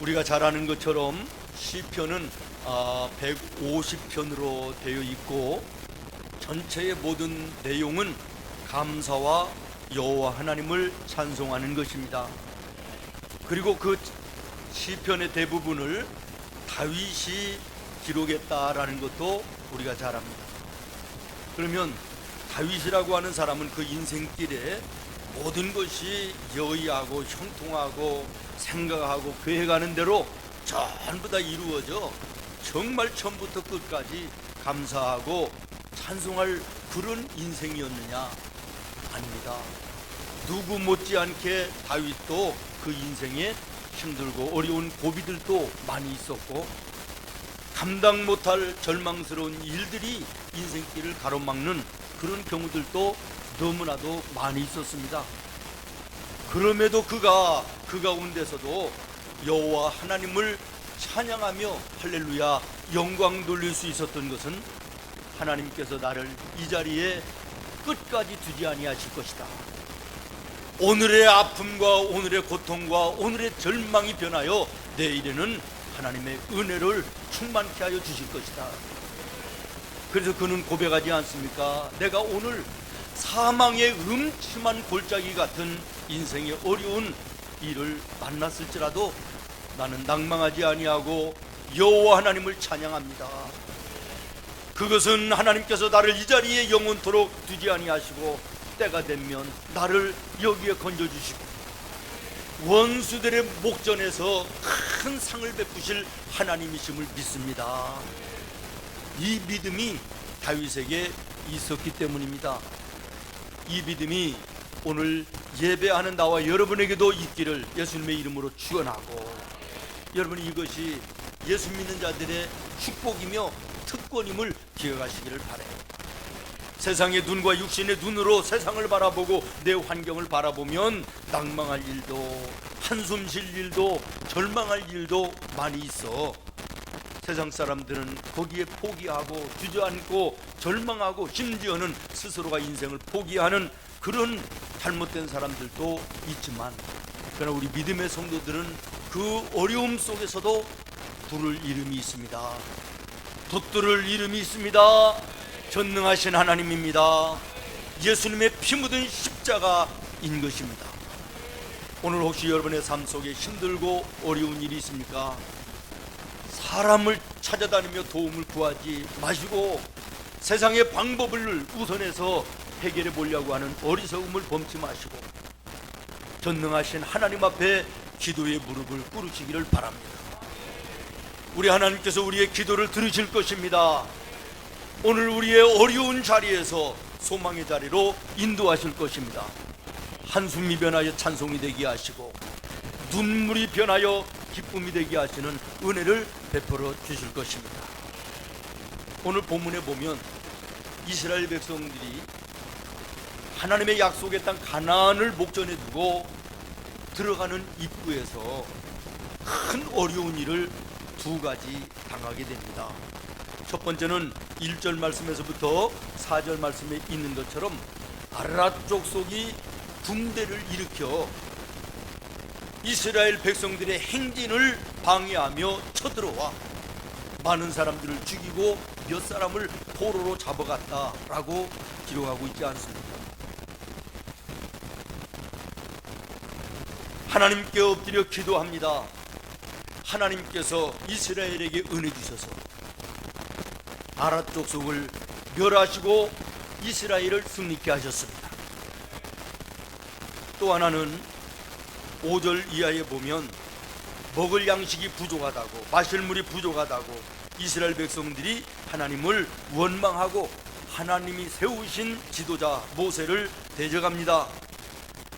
우리가 잘 아는 것처럼 시편은 150편으로 되어 있고 전체의 모든 내용은 감사와 여호와 하나님을 찬송하는 것입니다. 그리고 그 시편의 대부분을 다윗이 기록했다라는 것도 우리가 잘 압니다. 그러면 다윗이라고 하는 사람은 그 인생길에 모든 것이 여의하고 형통하고 생각하고 계획하는 대로 전부 다 이루어져 정말 처음부터 끝까지 감사하고 찬송할 그런 인생이었느냐? 아닙니다. 누구 못지않게 다윗도 그 인생에 힘들고 어려운 고비들도 많이 있었고 감당 못할 절망스러운 일들이 인생길을 가로막는 그런 경우들도 너무나도 많이 있었습니다. 그럼에도 그가 그 가운데서도 여호와 하나님을 찬양하며 할렐루야 영광 돌릴 수 있었던 것은 하나님께서 나를 이 자리에 끝까지 두지 아니하실 것이다. 오늘의 아픔과 오늘의 고통과 오늘의 절망이 변하여 내일에는 하나님의 은혜를 충만케 하여 주실 것이다. 그래서 그는 고백하지 않습니까? 내가 오늘 사망의 음침한 골짜기 같은 인생의 어려운 일을 만났을지라도 나는 낭망하지 아니하고 여호와 하나님을 찬양합니다. 그것은 하나님께서 나를 이 자리에 영원토록 두지 아니하시고 때가 되면 나를 여기에 건져주시고 원수들의 목전에서 큰 상을 베푸실 하나님이심을 믿습니다. 이 믿음이 다윗에게 있었기 때문입니다. 이 믿음이 오늘 예배하는 나와 여러분에게도 있기를 예수님의 이름으로 축원하고, 여러분 이것이 예수 믿는 자들의 축복이며 특권임을 기억하시기를 바라요. 세상의 눈과 육신의 눈으로 세상을 바라보고 내 환경을 바라보면 낭망할 일도 한숨 쉴 일도 절망할 일도 많이 있어. 세상 사람들은 거기에 포기하고 주저앉고 절망하고 심지어는 스스로가 인생을 포기하는 그런 잘못된 사람들도 있지만, 그러나 우리 믿음의 성도들은 그 어려움 속에서도 부를 이름이 있습니다. 돋들을 이름이 있습니다. 전능하신 하나님입니다. 예수님의 피 묻은 십자가인 것입니다. 오늘 혹시 여러분의 삶 속에 힘들고 어려운 일이 있습니까? 사람을 찾아다니며 도움을 구하지 마시고 세상의 방법을 우선해서 해결해 보려고 하는 어리석음을 범치 마시고 전능하신 하나님 앞에 기도의 무릎을 꿇으시기를 바랍니다. 우리 하나님께서 우리의 기도를 들으실 것입니다. 오늘 우리의 어려운 자리에서 소망의 자리로 인도하실 것입니다. 한숨이 변하여 찬송이 되게 하시고 눈물이 변하여 기쁨이 되게 하시는 은혜를 베풀어 주실 것입니다. 오늘 본문에 보면 이스라엘 백성들이 하나님의 약속의 땅 가나안을 목전에 두고 들어가는 입구에서 큰 어려운 일을 두 가지 당하게 됩니다. 첫 번째는 1절 말씀에서부터 4절 말씀에 있는 것처럼 아라랏 족속이 군대를 일으켜 이스라엘 백성들의 행진을 방해하며 쳐들어와 많은 사람들을 죽이고 몇 사람을 포로로 잡아갔다라고 기록하고 있지 않습니까? 하나님께 엎드려 기도합니다. 하나님께서 이스라엘에게 은혜 주셔서 아랏 족속을 멸하시고 이스라엘을 승리케 하셨습니다. 또 하나는 5절 이하에 보면 먹을 양식이 부족하다고 마실 물이 부족하다고 이스라엘 백성들이 하나님을 원망하고 하나님이 세우신 지도자 모세를 대적합니다.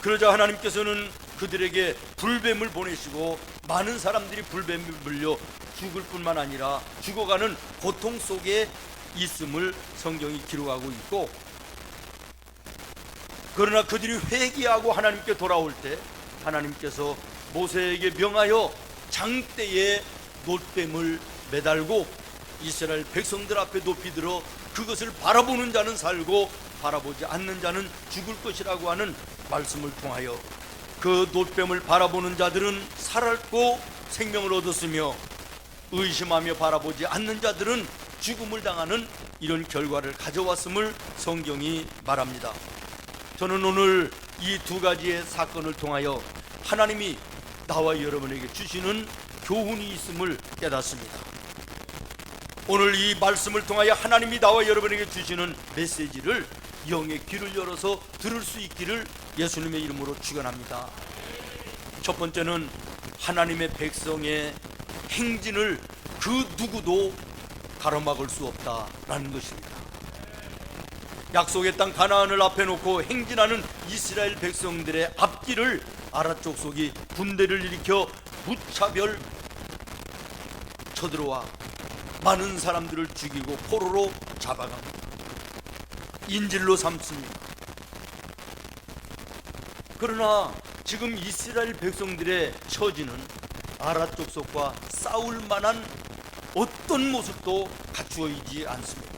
그러자 하나님께서는 그들에게 불뱀을 보내시고 많은 사람들이 불뱀에 물려 죽을 뿐만 아니라 죽어가는 고통 속에 있음을 성경이 기록하고 있고, 그러나 그들이 회개하고 하나님께 돌아올 때 하나님께서 모세에게 명하여 장대에 놋뱀을 매달고 이스라엘 백성들 앞에 높이 들어 그것을 바라보는 자는 살고 바라보지 않는 자는 죽을 것이라고 하는 말씀을 통하여 그 놋뱀을 바라보는 자들은 살았고 생명을 얻었으며 의심하며 바라보지 않는 자들은 죽음을 당하는 이런 결과를 가져왔음을 성경이 말합니다. 저는 오늘 이 두 가지의 사건을 통하여 하나님이 나와 여러분에게 주시는 교훈이 있음을 깨닫습니다. 오늘 이 말씀을 통하여 하나님이 나와 여러분에게 주시는 메시지를 영의 귀를 열어서 들을 수 있기를 예수님의 이름으로 축원합니다. 첫 번째는 하나님의 백성의 행진을 그 누구도 가로막을 수 없다라는 것입니다. 약속의 땅 가나안을 앞에 놓고 행진하는 이스라엘 백성들의 앞길을 아랏 족속이 군대를 일으켜 무차별 쳐들어와 많은 사람들을 죽이고 포로로 잡아갑니다. 인질로 삼습니다. 그러나 지금 이스라엘 백성들의 처지는 아랏 족속과 싸울 만한 어떤 모습도 갖추어 있지 않습니다.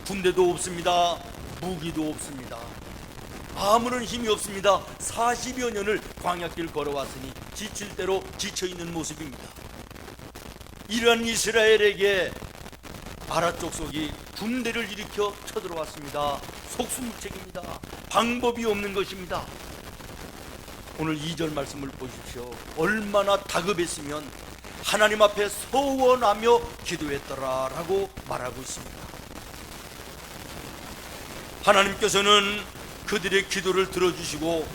군대도 없습니다. 무기도 없습니다. 아무런 힘이 없습니다. 40여 년을 광야길 걸어왔으니 지칠 대로 지쳐있는 모습입니다. 이러한 이스라엘에게 아랏 족속이 군대를 일으켜 쳐들어왔습니다. 속수무책입니다. 방법이 없는 것입니다. 오늘 2절 말씀을 보십시오. 얼마나 다급했으면 하나님 앞에 서원하며 기도했더라 라고 말하고 있습니다. 하나님께서는 그들의 기도를 들어주시고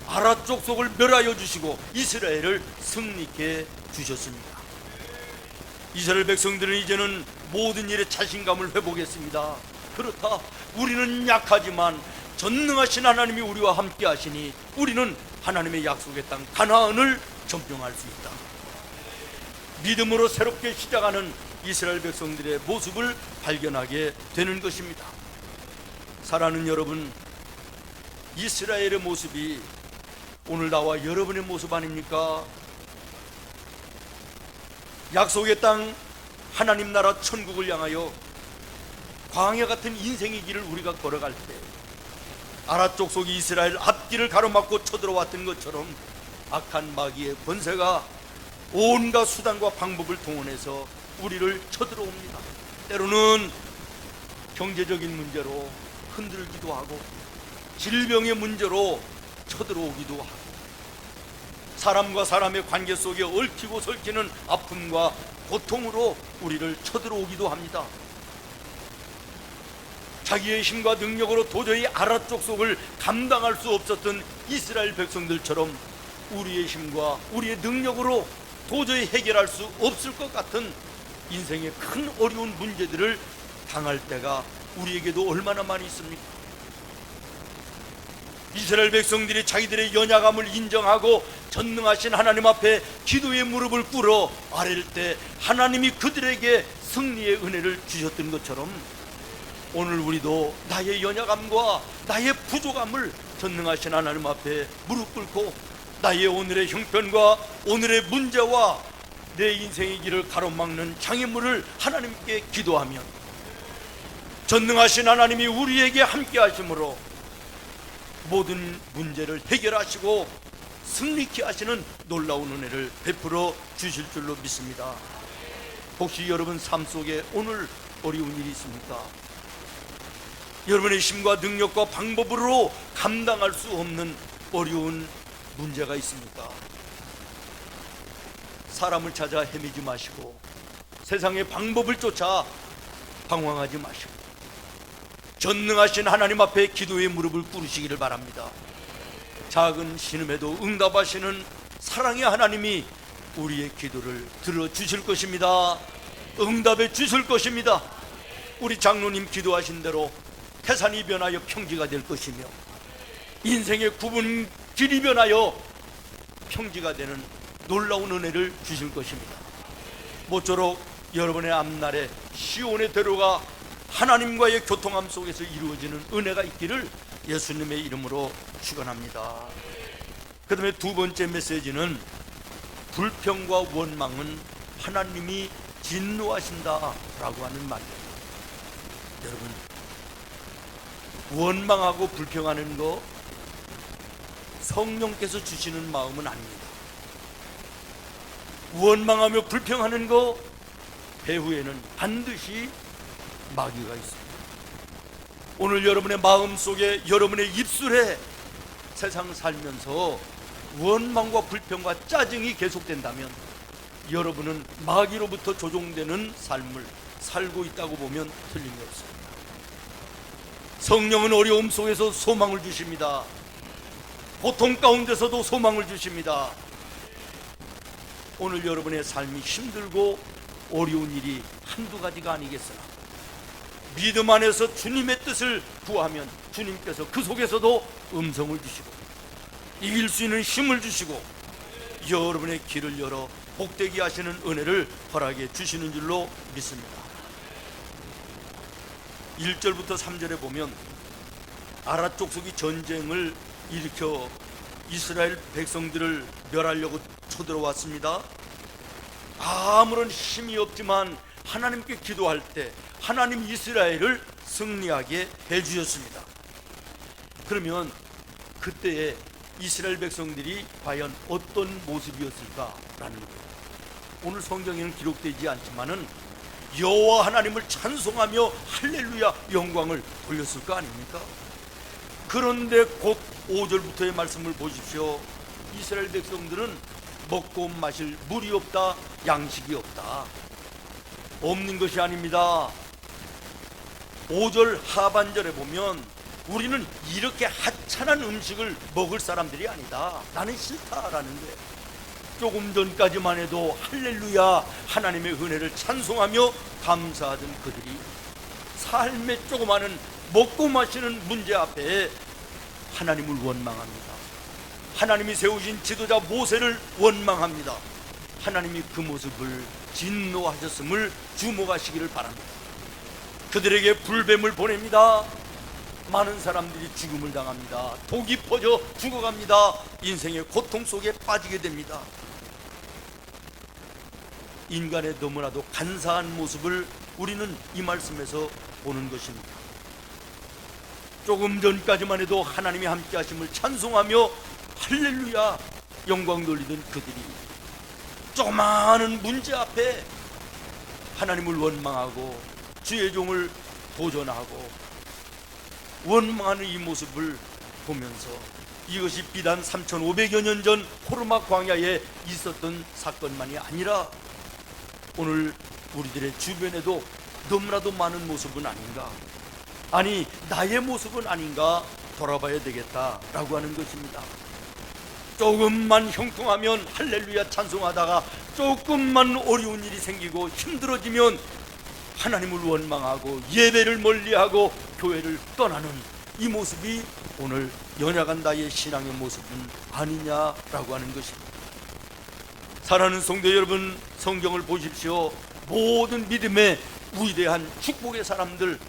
아랏 족속을 멸하여 주시고 이스라엘을 승리케 주셨습니다. 이스라엘 백성들은 이제는 모든 일에 자신감을 회복했습니다. 그렇다, 우리는 약하지만 전능하신 하나님이 우리와 함께 하시니 우리는 하나님의 약속의 땅 가나안을 점령할 수 있다. 믿음으로 새롭게 시작하는 이스라엘 백성들의 모습을 발견하게 되는 것입니다. 사랑하는 여러분, 이스라엘의 모습이 오늘 나와 여러분의 모습 아닙니까? 약속의 땅 하나님 나라 천국을 향하여 광야 같은 인생의 길을 우리가 걸어갈 때 아랏 족속이 이스라엘 앞길을 가로막고 쳐들어왔던 것처럼 악한 마귀의 권세가 온갖 수단과 방법을 동원해서 우리를 쳐들어옵니다. 때로는 경제적인 문제로 흔들기도 하고 질병의 문제로 쳐들어오기도 하고 사람과 사람의 관계 속에 얽히고 설키는 아픔과 고통으로 우리를 쳐들어오기도 합니다. 자기의 힘과 능력으로 도저히 아랏 족속을 감당할 수 없었던 이스라엘 백성들처럼 우리의 힘과 우리의 능력으로 도저히 해결할 수 없을 것 같은 인생의 큰 어려운 문제들을 당할 때가 우리에게도 얼마나 많이 있습니까? 이스라엘 백성들이 자기들의 연약함을 인정하고 전능하신 하나님 앞에 기도의 무릎을 꿇어 아랠 때 하나님이 그들에게 승리의 은혜를 주셨던 것처럼 오늘 우리도 나의 연약함과 나의 부족함을 전능하신 하나님 앞에 무릎 꿇고 나의 오늘의 형편과 오늘의 문제와 내 인생의 길을 가로막는 장애물을 하나님께 기도하면 전능하신 하나님이 우리에게 함께 하심으로 모든 문제를 해결하시고 승리케 하시는 놀라운 은혜를 베풀어 주실 줄로 믿습니다. 혹시 여러분 삶 속에 오늘 어려운 일이 있습니까? 여러분의 힘과 능력과 방법으로 감당할 수 없는 어려운 문제가 있습니까? 사람을 찾아 헤매지 마시고 세상의 방법을 쫓아 방황하지 마시고 전능하신 하나님 앞에 기도의 무릎을 꿇으시기를 바랍니다. 작은 신음에도 응답하시는 사랑의 하나님이 우리의 기도를 들어주실 것입니다. 응답해 주실 것입니다. 우리 장로님 기도하신 대로 태산이 변하여 평지가 될 것이며 인생의 굽은 길이 변하여 평지가 되는 놀라운 은혜를 주실 것입니다. 모쪼록 여러분의 앞날에 시온의 대로가 하나님과의 교통함 속에서 이루어지는 은혜가 있기를 예수님의 이름으로 축원합니다. 그 다음에 두 번째 메시지는 불평과 원망은 하나님이 진노하신다라고 하는 말입니다. 여러분, 원망하고 불평하는 거 성령께서 주시는 마음은 아닙니다. 원망하며 불평하는 거 배후에는 반드시 마귀가 있습니다. 오늘 여러분의 마음속에, 여러분의 입술에 세상 살면서 원망과 불평과 짜증이 계속된다면 여러분은 마귀로부터 조종되는 삶을 살고 있다고 보면 틀림이 없습니다. 성령은 어려움 속에서 소망을 주십니다. 고통 가운데서도 소망을 주십니다. 오늘 여러분의 삶이 힘들고 어려운 일이 한두 가지가 아니겠으나 믿음 안에서 주님의 뜻을 구하면 주님께서 그 속에서도 음성을 주시고 이길 수 있는 힘을 주시고 여러분의 길을 열어 복되게 하시는 은혜를 허락해 주시는 줄로 믿습니다. 1절부터 3절에 보면 아라 족속이 전쟁을 일으켜 이스라엘 백성들을 멸하려고 쳐들어왔습니다. 아무런 힘이 없지만 하나님께 기도할 때 하나님 이스라엘을 승리하게 해주셨습니다. 그러면 그때의 이스라엘 백성들이 과연 어떤 모습이었을까라는 거예요. 오늘 성경에는 기록되지 않지만은 여호와 하나님을 찬송하며 할렐루야 영광을 돌렸을 거 아닙니까? 그런데 곧 5절부터의 말씀을 보십시오. 이스라엘 백성들은 먹고 마실 물이 없다, 양식이 없다. 없는 것이 아닙니다. 5절 하반절에 보면 우리는 이렇게 하찮은 음식을 먹을 사람들이 아니다, 나는 싫다라는 거예요. 조금 전까지만 해도 할렐루야 하나님의 은혜를 찬송하며 감사하던 그들이 삶의 조그마한 먹고 마시는 문제 앞에 하나님을 원망합니다. 하나님이 세우신 지도자 모세를 원망합니다. 하나님이 그 모습을 진노하셨음을 주목하시기를 바랍니다. 그들에게 불뱀을 보냅니다. 많은 사람들이 죽음을 당합니다. 독이 퍼져 죽어갑니다. 인생의 고통 속에 빠지게 됩니다. 인간의 너무나도 간사한 모습을 우리는 이 말씀에서 보는 것입니다. 조금 전까지만 해도 하나님이 함께 하심을 찬송하며 할렐루야 영광 돌리던 그들이 조그마한 문제 앞에 하나님을 원망하고 주의 종을 도전하고 원망하는 이 모습을 보면서 이것이 비단 3500여 년 전 호르마 광야에 있었던 사건만이 아니라 오늘 우리들의 주변에도 너무나도 많은 모습은 아닌가, 아니 나의 모습은 아닌가 돌아봐야 되겠다라고 하는 것입니다. 조금만 형통하면 할렐루야 찬송하다가 조금만 어려운 일이 생기고 힘들어지면 하나님을 원망하고 예배를 멀리하고 교회를 떠나는 이 모습이 오늘 연약한 나의 신앙의 모습은 아니냐라고 하는 것입니다. 사랑하는 성도 여러분, 성경을 보십시오. 모든 믿음의 위대한 축복의 사람들,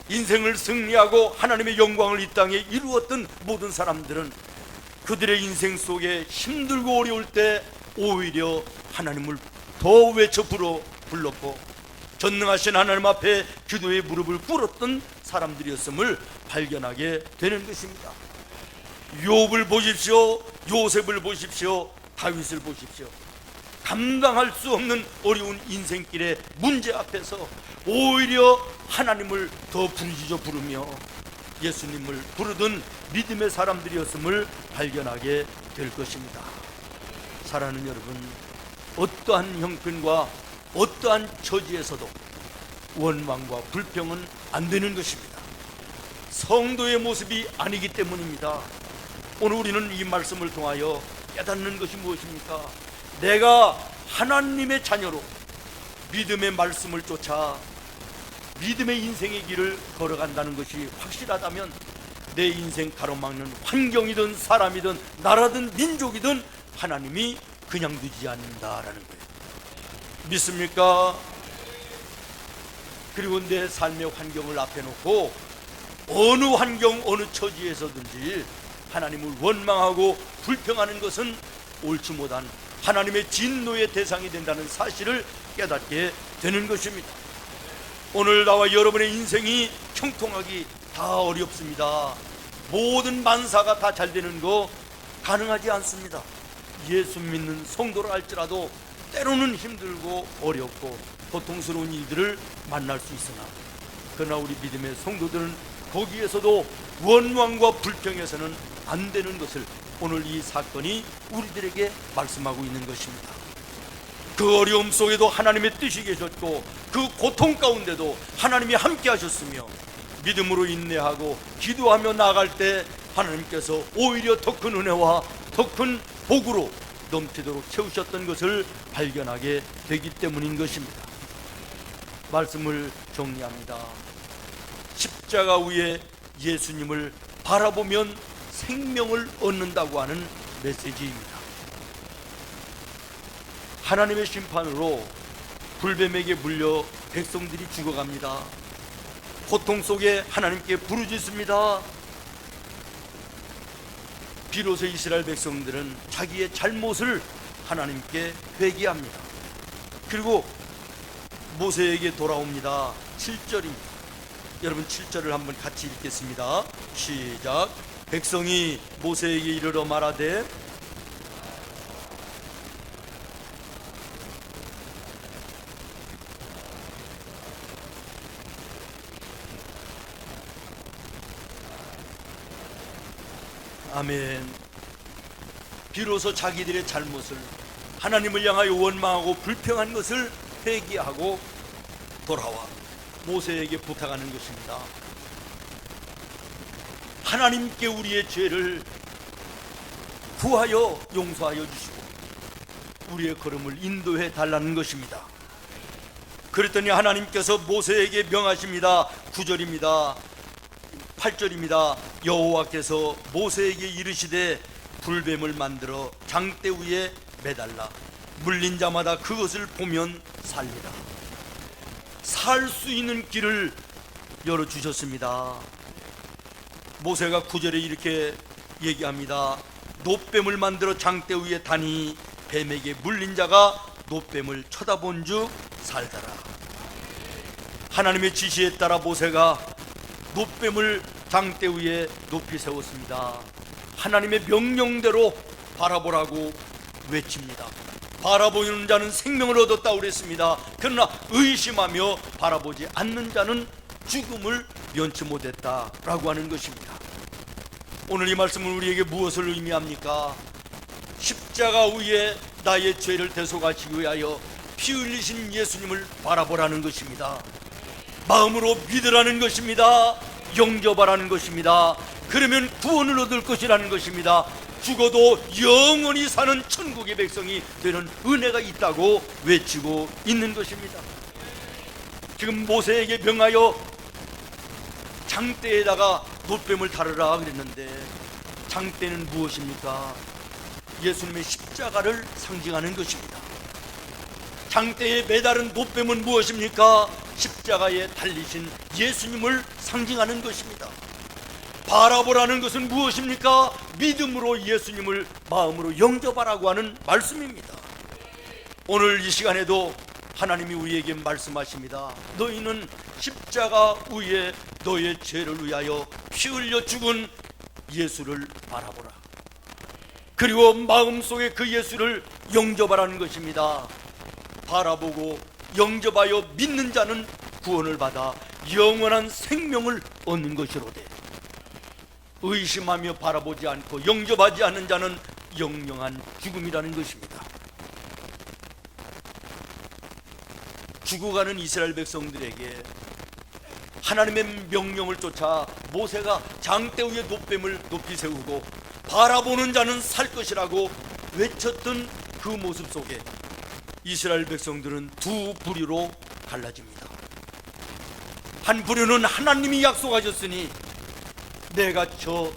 인생을 승리하고 하나님의 영광을 이 땅에 이루었던 모든 사람들은 그들의 인생 속에 힘들고 어려울 때 오히려 하나님을 더 외쳐 불렀고 전능하신 하나님 앞에 기도의 무릎을 꿇었던 사람들이었음을 발견하게 되는 것입니다. 욥을 보십시오. 요셉을 보십시오. 다윗을 보십시오. 감당할 수 없는 어려운 인생길의 문제 앞에서 오히려 하나님을 더 부르짖어 부르며 예수님을 부르던 믿음의 사람들이었음을 발견하게 될 것입니다. 사랑하는 여러분, 어떠한 형편과 어떠한 처지에서도 원망과 불평은 안 되는 것입니다. 성도의 모습이 아니기 때문입니다. 오늘 우리는 이 말씀을 통하여 깨닫는 것이 무엇입니까? 내가 하나님의 자녀로 믿음의 말씀을 쫓아 믿음의 인생의 길을 걸어간다는 것이 확실하다면 내 인생 가로막는 환경이든 사람이든 나라든 민족이든 하나님이 그냥 두지 않는다라는 거예요. 믿습니까? 그리고 내 삶의 환경을 앞에 놓고 어느 환경 어느 처지에서든지 하나님을 원망하고 불평하는 것은 옳지 못한 하나님의 진노의 대상이 된다는 사실을 깨닫게 되는 것입니다. 오늘 나와 여러분의 인생이 형통하기 다 어렵습니다. 모든 만사가 다 잘 되는 거 가능하지 않습니다. 예수 믿는 성도라 할지라도 때로는 힘들고 어렵고 고통스러운 일들을 만날 수 있으나, 그러나 우리 믿음의 성도들은 거기에서도 원망과 불평해서는 안 되는 것을 오늘 이 사건이 우리들에게 말씀하고 있는 것입니다. 그 어려움 속에도 하나님의 뜻이 계셨고, 그 고통 가운데도 하나님이 함께 하셨으며, 믿음으로 인내하고 기도하며 나아갈 때 하나님께서 오히려 더 큰 은혜와 더 큰 복으로 넘치도록 채우셨던 것을 발견하게 되기 때문인 것입니다. 말씀을 정리합니다. 십자가 위에 예수님을 바라보면 생명을 얻는다고 하는 메시지입니다. 하나님의 심판으로 불뱀에게 물려 백성들이 죽어갑니다. 고통 속에 하나님께 부르짖습니다. 비로소 이스라엘 백성들은 자기의 잘못을 하나님께 회개합니다. 그리고 모세에게 돌아옵니다. 7절입니다. 여러분 7절을 한번 같이 읽겠습니다. 시작. 백성이 모세에게 이르러 말하되 아멘. 비로소 자기들의 잘못을, 하나님을 향하여 원망하고 불평한 것을 회개하고 돌아와 모세에게 부탁하는 것입니다. 하나님께 우리의 죄를 구하여 용서하여 주시고 우리의 걸음을 인도해 달라는 것입니다. 그랬더니 하나님께서 모세에게 명하십니다. 9절입니다. 8절입니다. 여호와께서 모세에게 이르시되 불뱀을 만들어 장대 위에 매달라 물린 자마다 그것을 보면 살리라. 살 수 있는 길을 열어주셨습니다. 모세가 9절에 이렇게 얘기합니다. 놋뱀을 만들어 장대 위에 다니 뱀에게 물린 자가 놋뱀을 쳐다본 즉 살더라. 하나님의 지시에 따라 모세가 놋뱀을 장대 위에 높이 세웠습니다. 하나님의 명령대로 바라보라고 외칩니다. 바라보는 자는 생명을 얻었다고 그랬습니다. 그러나 의심하며 바라보지 않는 자는 죽음을 면치 못했다라고 하는 것입니다. 오늘 이 말씀은 우리에게 무엇을 의미합니까? 십자가 위에 나의 죄를 대속하시기 위하여 피 흘리신 예수님을 바라보라는 것입니다. 마음으로 믿으라는 것입니다. 영접하라는 것입니다. 그러면 구원을 얻을 것이라는 것입니다. 죽어도 영원히 사는 천국의 백성이 되는 은혜가 있다고 외치고 있는 것입니다. 지금 모세에게 명하여 장대에다가 놋뱀을 다루라 그랬는데, 장대는 무엇입니까? 예수님의 십자가를 상징하는 것입니다. 장대에 매달은 놋뱀은 무엇입니까? 십자가에 달리신 예수님을 상징하는 것입니다. 바라보라는 것은 무엇입니까? 믿음으로 예수님을 마음으로 영접하라고 하는 말씀입니다. 오늘 이 시간에도 하나님이 우리에게 말씀하십니다. 너희는 십자가 위에 너의 죄를 위하여 피 흘려 죽은 예수를 바라보라. 그리고 마음속에 그 예수를 영접하라는 것입니다. 바라보고 영접하여 믿는 자는 구원을 받아 영원한 생명을 얻는 것이로되, 의심하며 바라보지 않고 영접하지 않는 자는 영영한 죽음이라는 것입니다. 죽어가는 이스라엘 백성들에게 하나님의 명령을 쫓아 모세가 장대 위에 놋뱀을 높이 세우고 바라보는 자는 살 것이라고 외쳤던 그 모습 속에 이스라엘 백성들은 두 부류로 갈라집니다. 한 부류는 하나님이 약속하셨으니 내가 저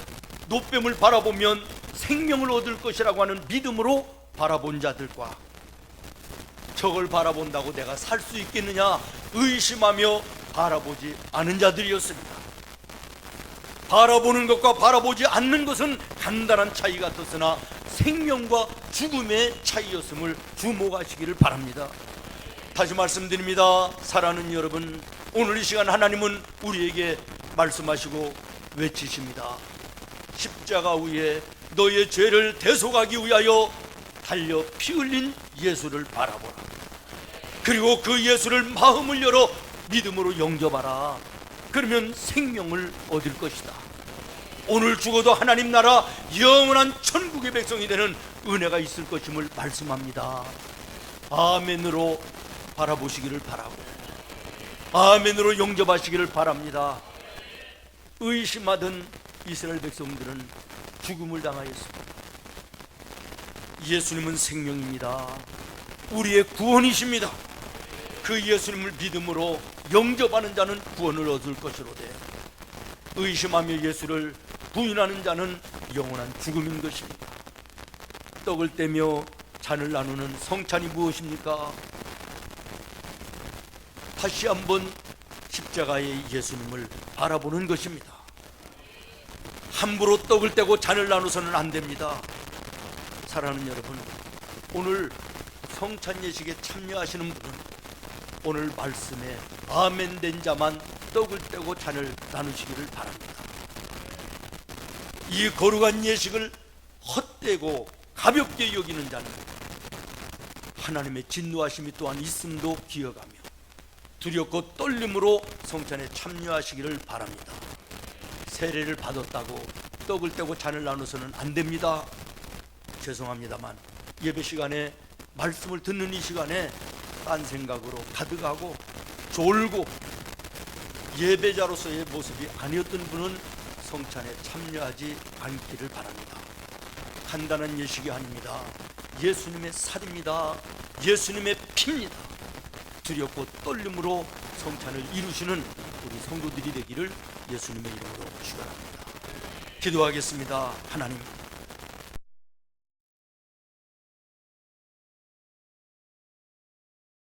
놋뱀을 바라보면 생명을 얻을 것이라고 하는 믿음으로 바라본 자들과, 저걸 바라본다고 내가 살 수 있겠느냐 의심하며 바라보지 않은 자들이었습니다. 바라보는 것과 바라보지 않는 것은 간단한 차이 같았으나 생명과 죽음의 차이였음을 주목하시기를 바랍니다. 다시 말씀드립니다. 사랑하는 여러분, 오늘 이 시간 하나님은 우리에게 말씀하시고 외치십니다. 십자가 위에 너의 죄를 대속하기 위하여 달려 피 흘린 예수를 바라보라. 그리고 그 예수를 마음을 열어 믿음으로 영접하라. 그러면 생명을 얻을 것이다. 오늘 죽어도 하나님 나라 영원한 천국의 백성이 되는 은혜가 있을 것임을 말씀합니다. 아멘으로 바라보시기를 바라고, 아멘으로 영접하시기를 바랍니다. 의심하던 이스라엘 백성들은 죽음을 당하였습니다. 예수님은 생명입니다. 우리의 구원이십니다. 그 예수님을 믿음으로 영접하는 자는 구원을 얻을 것이로되, 의심하며 예수를 부인하는 자는 영원한 죽음인 것입니다. 떡을 떼며 잔을 나누는 성찬이 무엇입니까? 다시 한번 십자가의 예수님을 바라보는 것입니다. 함부로 떡을 떼고 잔을 나눠서는 안 됩니다. 사랑하는 여러분, 오늘 성찬 예식에 참여하시는 분은 오늘 말씀에 아멘 된 자만 떡을 떼고 잔을 나누시기를 바랍니다. 이 거룩한 예식을 헛되고 가볍게 여기는 자는 하나님의 진노하심이 또한 있음도 기억하며 두렵고 떨림으로 성찬에 참여하시기를 바랍니다. 세례를 받았다고 떡을 떼고 잔을 나눠서는 안 됩니다. 죄송합니다만 예배 시간에 말씀을 듣는 이 시간에 딴 생각으로 가득하고 졸고 예배자로서의 모습이 아니었던 분은 성찬에 참여하지 않기를 바랍니다. 간단한 예식이 아닙니다. 예수님의 살입니다. 예수님의 피입니다. 두렵고 떨림으로 성찬을 이루시는 우리 성도들이 되기를 예수님의 이름으로 축원합니다. 기도하겠습니다. 하나님,